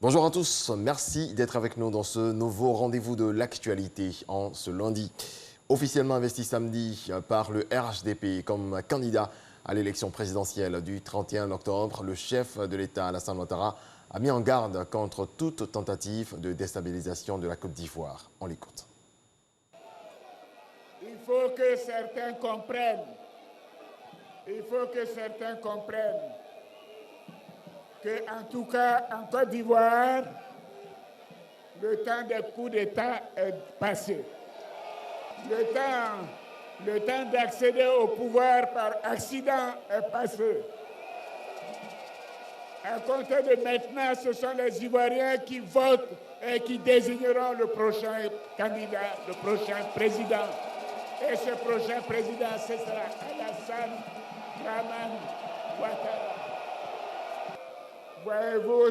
Bonjour à tous, merci d'être avec nous dans ce nouveau rendez-vous de l'actualité en ce lundi. Officiellement investi samedi par le RHDP comme candidat à l'élection présidentielle du 31 octobre, le chef de l'État, Alassane Ouattara, a mis en garde contre toute tentative de déstabilisation de la Côte d'Ivoire. On l'écoute. Il faut que certains comprennent, qu'en tout cas, en Côte d'Ivoire, le temps des coups d'État est passé. Le temps d'accéder au pouvoir par accident est passé. À compter de maintenant, ce sont les Ivoiriens qui votent et qui désigneront le prochain candidat, le prochain président. Et ce prochain président, ce sera Alassane Ouattara. Voyez-vous,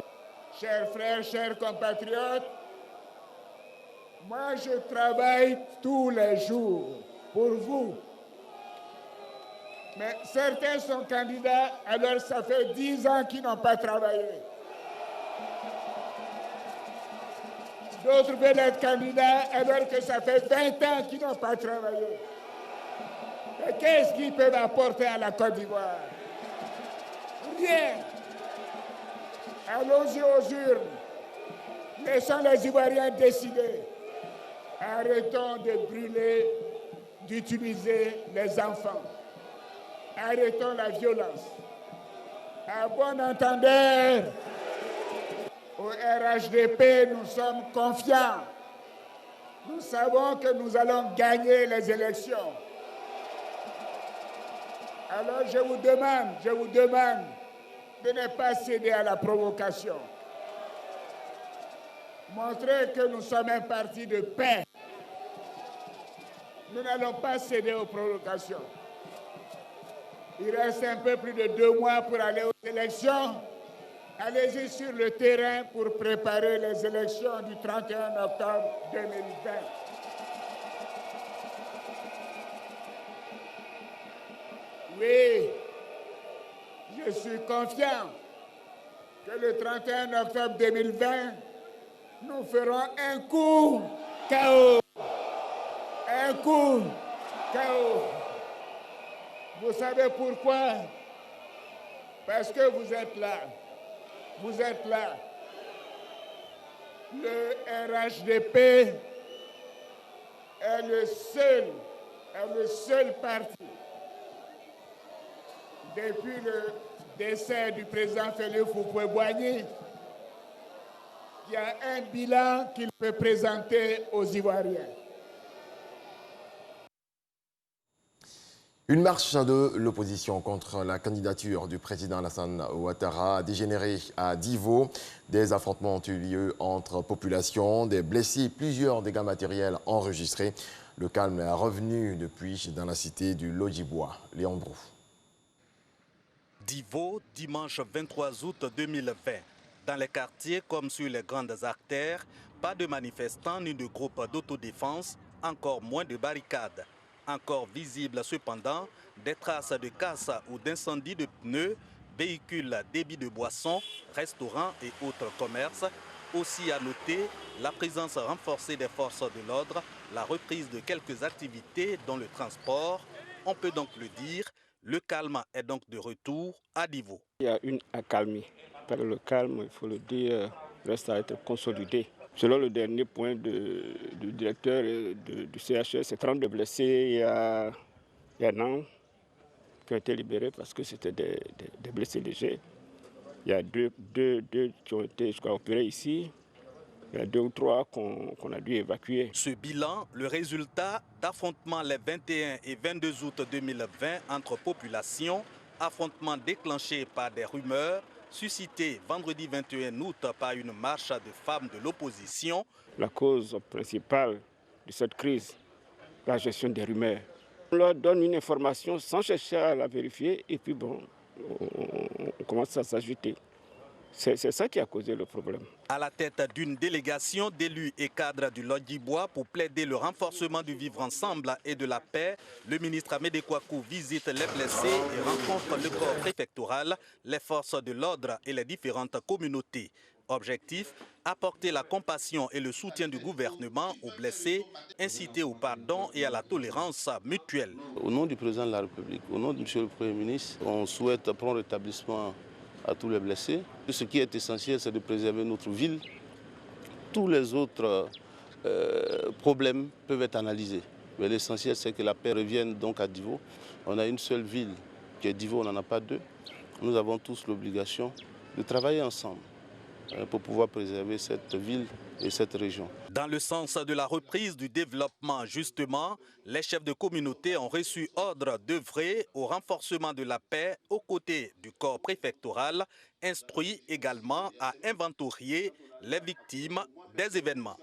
chers frères, chers compatriotes, moi je travaille tous les jours pour vous. Mais certains sont candidats, alors ça fait 10 ans qu'ils n'ont pas travaillé. D'autres veulent être candidats alors que ça fait 20 ans qu'ils n'ont pas travaillé. Et qu'est-ce qu'ils peuvent apporter à la Côte d'Ivoire? Rien. Allons-y aux urnes. Laissons les Ivoiriens décider. Arrêtons de brûler, d'utiliser les enfants. Arrêtons la violence. À bon entendeur, au RHDP, nous sommes confiants. Nous savons que nous allons gagner les élections. Alors je vous demande de ne pas céder à la provocation. Montrez que nous sommes un parti de paix. Nous n'allons pas céder aux provocations. Il reste un peu plus de 2 mois pour aller aux élections. Allez-y sur le terrain pour préparer les élections du 31 octobre 2020. Oui, je suis confiant que le 31 octobre 2020, nous ferons un coup KO. Un coup KO. Vous savez pourquoi? Parce que vous êtes là. Vous êtes là. Le RHDP est le seul parti. Depuis le décès du président Félix Houphouët-Boigny, il y a un bilan qu'il peut présenter aux Ivoiriens. Une marche de l'opposition contre la candidature du président Alassane Ouattara a dégénéré à Divo. Des affrontements ont eu lieu entre populations, des blessés, plusieurs dégâts matériels enregistrés. Le calme est revenu depuis dans la cité du Lodjibois. Léon Brou. Divo, dimanche 23 août 2020. Dans les quartiers comme sur les grandes artères, pas de manifestants ni de groupes d'autodéfense, encore moins de barricades. Encore visibles cependant, des traces de casse ou d'incendie de pneus, véhicules, débits de boissons, restaurants et autres commerces. Aussi à noter la présence renforcée des forces de l'ordre, la reprise de quelques activités dont le transport. On peut donc le dire, le calme est donc de retour à Divo. Il y a une accalmie. Le calme, il faut le dire, reste à être consolidé. Selon le dernier point du directeur du CHS, c'est 32 blessés. Il y a un an qui ont été libérés parce que c'était des blessés légers. Il y a deux qui ont été opérés ici. Il y a 2 ou 3 qu'on a dû évacuer. Ce bilan, le résultat d'affrontements les 21 et 22 août 2020 entre populations, affrontements déclenchés par des rumeurs, suscités vendredi 21 août par une marche de femmes de l'opposition. La cause principale de cette crise, la gestion des rumeurs. On leur donne une information sans chercher à la vérifier et puis bon, on commence à s'agiter. C'est ça qui a causé le problème. À la tête d'une délégation d'élus et cadres du Lodjibois pour plaider le renforcement du vivre ensemble et de la paix, le ministre Amédée Kouakou visite les blessés et rencontre le corps préfectoral, les forces de l'ordre et les différentes communautés. Objectif, apporter la compassion et le soutien du gouvernement aux blessés, inciter au pardon et à la tolérance mutuelle. Au nom du président de la République, au nom de M. le Premier ministre, on souhaite prendre rétablissement à tous les blessés. Ce qui est essentiel, c'est de préserver notre ville. Tous les autres problèmes peuvent être analysés. Mais l'essentiel, c'est que la paix revienne donc à Divo. On a une seule ville qui est Divo, on n'en a pas deux. Nous avons tous l'obligation de travailler ensemble pour pouvoir préserver cette ville et cette région. Dans le sens de la reprise du développement, justement, les chefs de communauté ont reçu ordre d'œuvrer au renforcement de la paix aux côtés du corps préfectoral, instruit également à inventorier les victimes des événements.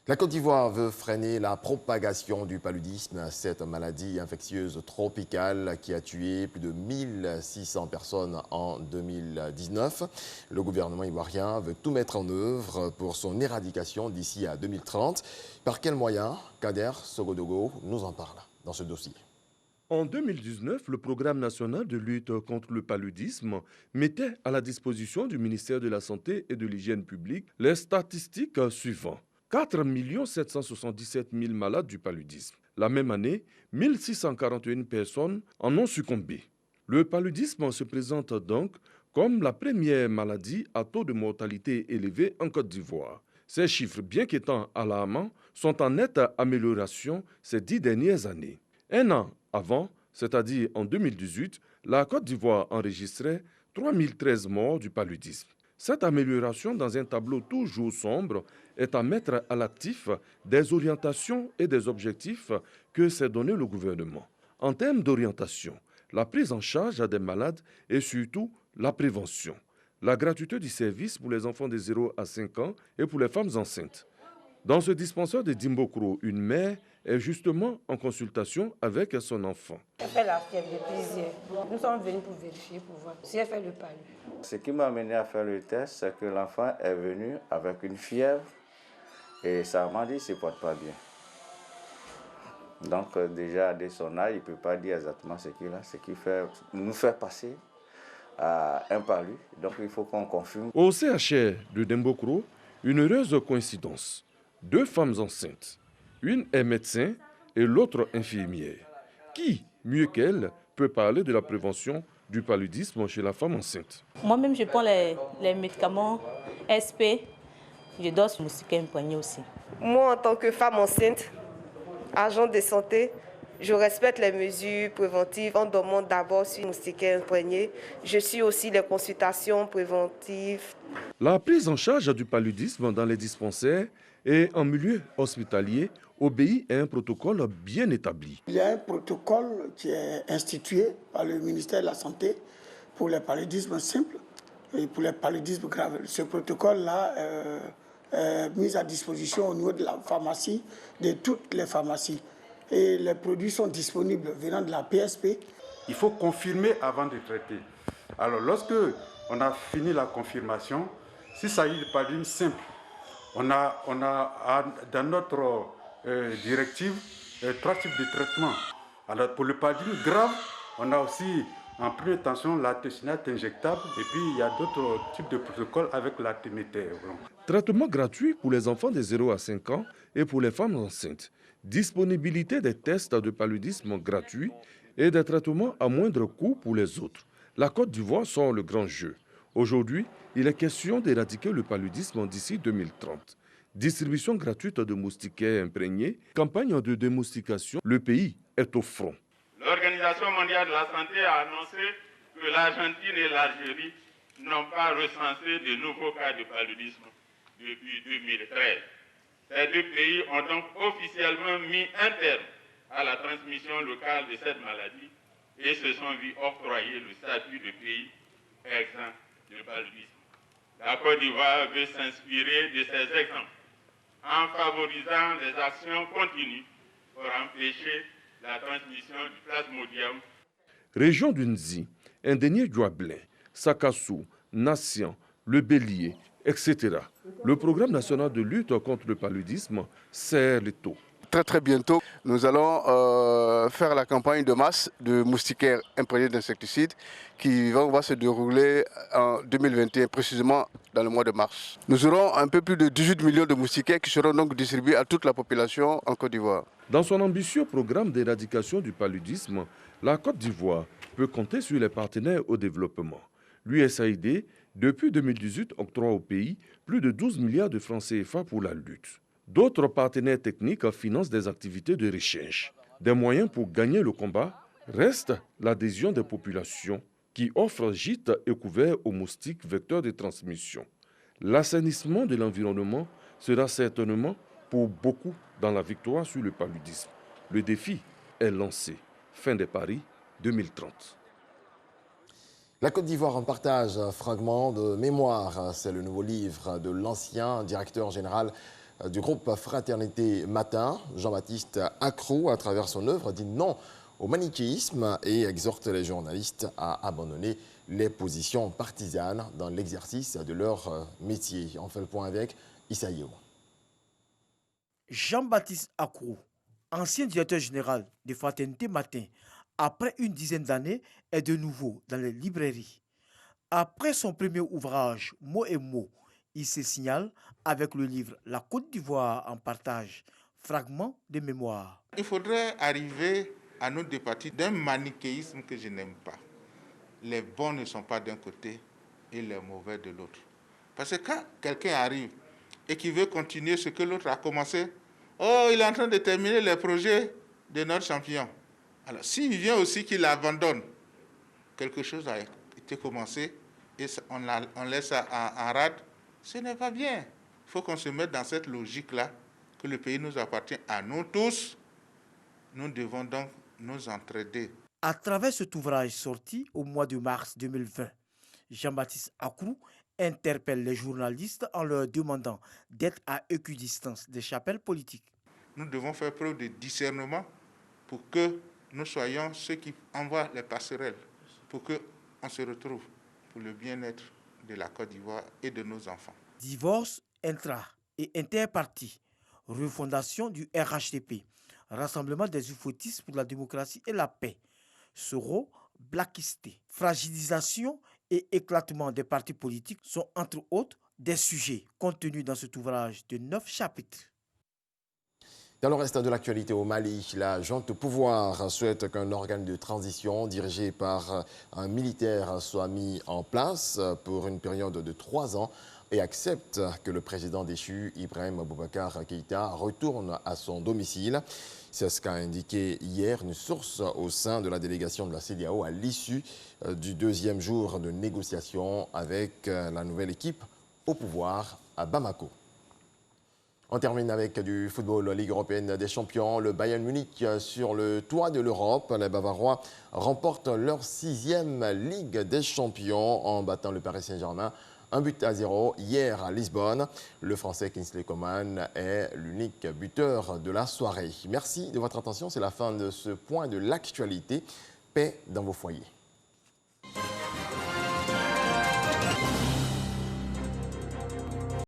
La Côte d'Ivoire veut freiner la propagation du paludisme, cette maladie infectieuse tropicale qui a tué plus de 1600 personnes en 2019. Le gouvernement ivoirien veut tout mettre en œuvre pour son éradication d'ici à 2030. Par quels moyens? Kader Sogodogo nous en parle dans ce dossier. En 2019, le programme national de lutte contre le paludisme mettait à la disposition du ministère de la Santé et de l'Hygiène publique les statistiques suivantes. 4 777 000 malades du paludisme. La même année, 1641 personnes en ont succombé. Le paludisme se présente donc comme la première maladie à taux de mortalité élevé en Côte d'Ivoire. Ces chiffres, bien qu'étant alarmants, sont en nette amélioration ces 10 dernières années. Un an avant, c'est-à-dire en 2018, la Côte d'Ivoire enregistrait 3013 morts du paludisme. Cette amélioration dans un tableau toujours sombre est à mettre à l'actif des orientations et des objectifs que s'est donné le gouvernement. En termes d'orientation, la prise en charge des malades et surtout la prévention, la gratuité du service pour les enfants de 0 à 5 ans et pour les femmes enceintes. Dans ce dispensaire de Dimbokro, une mère est justement en consultation avec son enfant. Elle fait la fièvre depuis hier. Nous sommes venus pour vérifier, pour voir si elle fait le palu. Ce qui m'a amené à faire le test, c'est que l'enfant est venu avec une fièvre et ça m'a dit qu'il ne se porte pas bien. Donc déjà, dès son âge, il ne peut pas dire exactement ce qu'il a, ce qui nous fait passer à un palu. Donc il faut qu'on confirme. Au CHR de Dimbokro, une heureuse coïncidence. 2 femmes enceintes. Une est médecin et l'autre infirmière. Qui, mieux qu'elle, peut parler de la prévention du paludisme chez la femme enceinte? Moi-même, je prends les médicaments SP. Je dors sur moustiquaire imprégné aussi. Moi, en tant que femme enceinte, agent de santé, je respecte les mesures préventives en dormant d'abord sur moustiquaire imprégné. Je suis aussi les consultations préventives. La prise en charge du paludisme dans les dispensaires et en milieu hospitalier obéit à un protocole bien établi. Il y a un protocole qui est institué par le ministère de la Santé pour les paludismes simples et pour les paludismes graves. Ce protocole-là est mis à disposition au niveau de la pharmacie, de toutes les pharmacies. Et les produits sont disponibles venant de la PSP. Il faut confirmer avant de traiter. Alors lorsque on a fini la confirmation, s'il s'agit de paludisme simple, on a dans notre directive 3 types de traitements. Alors pour le paludisme grave, on a aussi en première intention l'artesunate injectable et puis il y a d'autres types de protocoles avec l'artéméter. Traitement gratuit pour les enfants de 0 à 5 ans et pour les femmes enceintes. Disponibilité des tests de paludisme gratuits et des traitements à moindre coût pour les autres. La Côte d'Ivoire sort le grand jeu. Aujourd'hui, il est question d'éradiquer le paludisme d'ici 2030. Distribution gratuite de moustiquaires imprégnés, campagne de démoustication, le pays est au front. L'Organisation mondiale de la santé a annoncé que l'Argentine et l'Algérie n'ont pas recensé de nouveaux cas de paludisme depuis 2013. Ces 2 pays ont donc officiellement mis un terme à la transmission locale de cette maladie et se sont vus octroyer le statut de pays exempt de paludisme. La Côte d'Ivoire veut s'inspirer de ces exemples en favorisant des actions continues pour empêcher la transmission du plasmodium. Région d'Unzi, Indénié Douablin, Sakassou, Nation, Le Bélier, etc. Le programme national de lutte contre le paludisme serre les taux. très bientôt, nous allons faire la campagne de masse de moustiquaires imprégnés d'insecticides qui va se dérouler en 2021, précisément dans le mois de mars. Nous aurons un peu plus de 18 millions de moustiquaires qui seront donc distribués à toute la population en Côte d'Ivoire. Dans son ambitieux programme d'éradication du paludisme, la Côte d'Ivoire peut compter sur les partenaires au développement. L'USAID, depuis 2018, octroie au pays plus de 12 milliards de francs CFA pour la lutte. D'autres partenaires techniques financent des activités de recherche. Des moyens pour gagner le combat restent l'adhésion des populations qui offrent gîtes et couverts aux moustiques vecteurs de transmission. L'assainissement de l'environnement sera certainement pour beaucoup dans la victoire sur le paludisme. Le défi est lancé. Fin des paris 2030. La Côte d'Ivoire en partage un fragment de mémoire. C'est le nouveau livre de l'ancien directeur général du groupe Fraternité Matin, Jean-Baptiste Acrou, à travers son œuvre, dit non au manichéisme et exhorte les journalistes à abandonner les positions partisanes dans l'exercice de leur métier. On fait le point avec Issaïo. Jean-Baptiste Acrou, ancien directeur général de Fraternité Matin, après une dizaine d'années, est de nouveau dans les librairies. Après son premier ouvrage, Mots et mots, il se signale avec le livre La Côte d'Ivoire en partage, fragment de mémoire. Il faudrait arriver à nous départir d'un manichéisme que je n'aime pas. Les bons ne sont pas d'un côté et les mauvais de l'autre. Parce que quand quelqu'un arrive et qui veut continuer ce que l'autre a commencé, oh, il est en train de terminer les projets de notre champion. Alors, s'il vient aussi qu'il abandonne, quelque chose a été commencé et on laisse ça en rade, ce n'est pas bien. Il faut qu'on se mette dans cette logique-là, que le pays nous appartient à nous tous. Nous devons donc nous entraider. À travers cet ouvrage sorti au mois de mars 2020, Jean-Baptiste Acrou interpelle les journalistes en leur demandant d'être à équidistance des chapelles politiques. Nous devons faire preuve de discernement pour que nous soyons ceux qui envoient les passerelles, pour qu'on se retrouve pour le bien-être de la Côte d'Ivoire et de nos enfants. Divorce intra- et interparti, refondation du RHDP, Rassemblement des Ufotistes pour la démocratie et la paix, Soro blackisté, fragilisation et éclatement des partis politiques sont entre autres des sujets contenus dans cet ouvrage de 9 chapitres. Dans le reste de l'actualité au Mali, la junte au pouvoir souhaite qu'un organe de transition dirigé par un militaire soit mis en place pour une période de 3 ans et accepte que le président déchu, Ibrahim Boubacar Keïta, retourne à son domicile. C'est ce qu'a indiqué hier une source au sein de la délégation de la CEDEAO à l'issue du 2e jour de négociation avec la nouvelle équipe au pouvoir à Bamako. On termine avec du football, Ligue européenne des champions. Le Bayern Munich sur le toit de l'Europe. Les Bavarois remportent leur 6e Ligue des champions en battant le Paris Saint-Germain 1-0 hier à Lisbonne. Le Français Kingsley Coman est l'unique buteur de la soirée. Merci de votre attention. C'est la fin de ce point de l'actualité. Paix dans vos foyers.